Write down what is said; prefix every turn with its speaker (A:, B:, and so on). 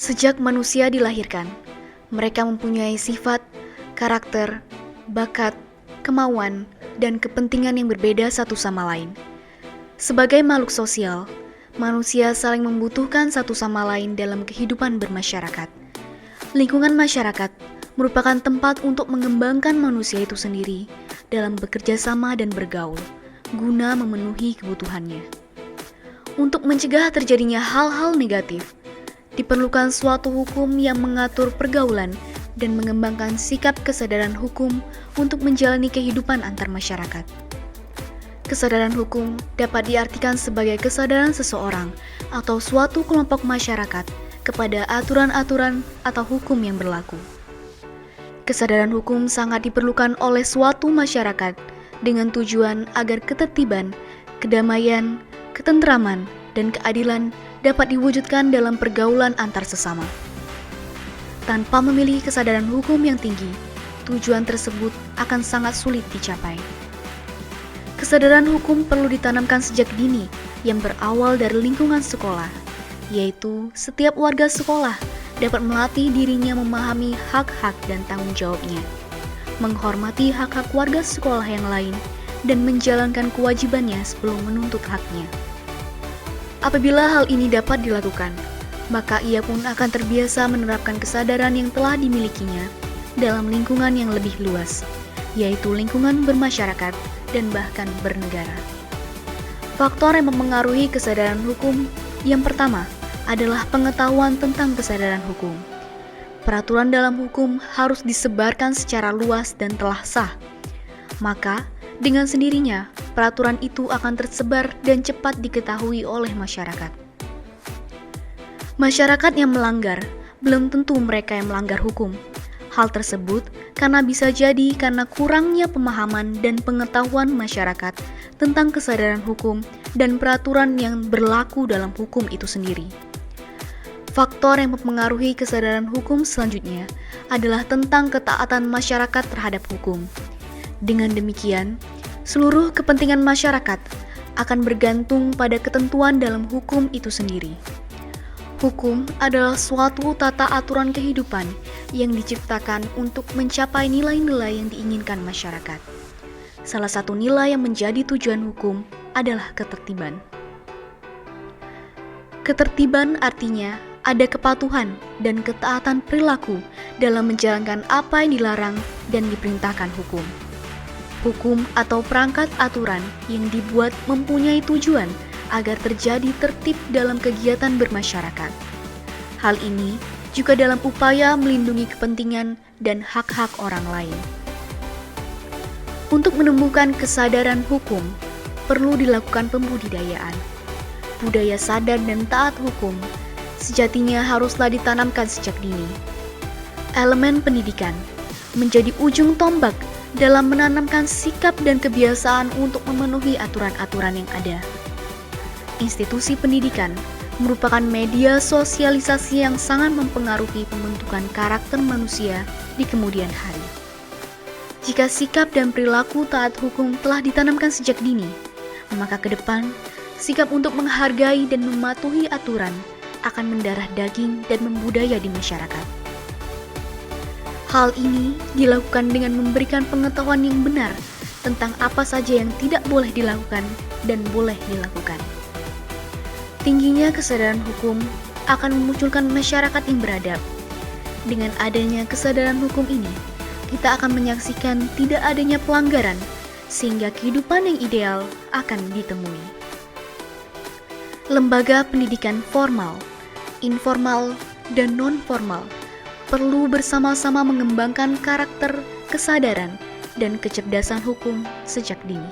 A: Sejak manusia dilahirkan, mereka mempunyai sifat, karakter, bakat, kemauan, dan kepentingan yang berbeda satu sama lain. Sebagai makhluk sosial, manusia saling membutuhkan satu sama lain dalam kehidupan bermasyarakat. Lingkungan masyarakat merupakan tempat untuk mengembangkan manusia itu sendiri dalam bekerja sama dan bergaul, guna memenuhi kebutuhannya. Untuk mencegah terjadinya hal-hal negatif, diperlukan suatu hukum yang mengatur pergaulan dan mengembangkan sikap kesadaran hukum untuk menjalani kehidupan antar masyarakat. Kesadaran hukum dapat diartikan sebagai kesadaran seseorang atau suatu kelompok masyarakat kepada aturan-aturan atau hukum yang berlaku. Kesadaran hukum sangat diperlukan oleh suatu masyarakat dengan tujuan agar ketertiban, kedamaian, ketentraman, dan keadilan dapat diwujudkan dalam pergaulan antar sesama. Tanpa memiliki kesadaran hukum yang tinggi, tujuan tersebut akan sangat sulit dicapai. Kesadaran hukum perlu ditanamkan sejak dini yang berawal dari lingkungan sekolah, yaitu setiap warga sekolah dapat melatih dirinya memahami hak-hak dan tanggung jawabnya, menghormati hak-hak warga sekolah yang lain, dan menjalankan kewajibannya sebelum menuntut haknya. Apabila hal ini dapat dilakukan, maka ia pun akan terbiasa menerapkan kesadaran yang telah dimilikinya dalam lingkungan yang lebih luas, yaitu lingkungan bermasyarakat dan bahkan bernegara. Faktor yang mempengaruhi kesadaran hukum yang pertama adalah pengetahuan tentang kesadaran hukum. Peraturan dalam hukum harus disebarkan secara luas dan telah sah. Maka, dengan sendirinya, peraturan itu akan tersebar dan cepat diketahui oleh masyarakat. Masyarakat yang melanggar belum tentu mereka yang melanggar hukum. Hal tersebut karena bisa jadi karena kurangnya pemahaman dan pengetahuan masyarakat tentang kesadaran hukum dan peraturan yang berlaku dalam hukum itu sendiri. Faktor yang mempengaruhi kesadaran hukum selanjutnya adalah tentang ketaatan masyarakat terhadap hukum. Dengan demikian, seluruh kepentingan masyarakat akan bergantung pada ketentuan dalam hukum itu sendiri. Hukum adalah suatu tata aturan kehidupan yang diciptakan untuk mencapai nilai-nilai yang diinginkan masyarakat. Salah satu nilai yang menjadi tujuan hukum adalah ketertiban. Ketertiban artinya ada kepatuhan dan ketaatan perilaku dalam menjalankan apa yang dilarang dan diperintahkan hukum. Hukum atau perangkat aturan yang dibuat mempunyai tujuan agar terjadi tertib dalam kegiatan bermasyarakat. Hal ini juga dalam upaya melindungi kepentingan dan hak-hak orang lain. Untuk menemukan kesadaran hukum, perlu dilakukan pembudidayaan. Budaya sadar dan taat hukum sejatinya haruslah ditanamkan sejak dini. Elemen pendidikan menjadi ujung tombak dalam menanamkan sikap dan kebiasaan untuk memenuhi aturan-aturan yang ada. Institusi pendidikan merupakan media sosialisasi yang sangat mempengaruhi pembentukan karakter manusia di kemudian hari. Jika sikap dan perilaku taat hukum telah ditanamkan sejak dini, maka ke depan, sikap untuk menghargai dan mematuhi aturan akan mendarah daging dan membudaya di masyarakat. Hal ini dilakukan dengan memberikan pengetahuan yang benar tentang apa saja yang tidak boleh dilakukan dan boleh dilakukan. Tingginya kesadaran hukum akan memunculkan masyarakat yang beradab. Dengan adanya kesadaran hukum ini, kita akan menyaksikan tidak adanya pelanggaran, sehingga kehidupan yang ideal akan ditemui. Lembaga pendidikan formal, informal, dan non-formal perlu bersama-sama mengembangkan karakter, kesadaran, dan kecerdasan hukum sejak dini.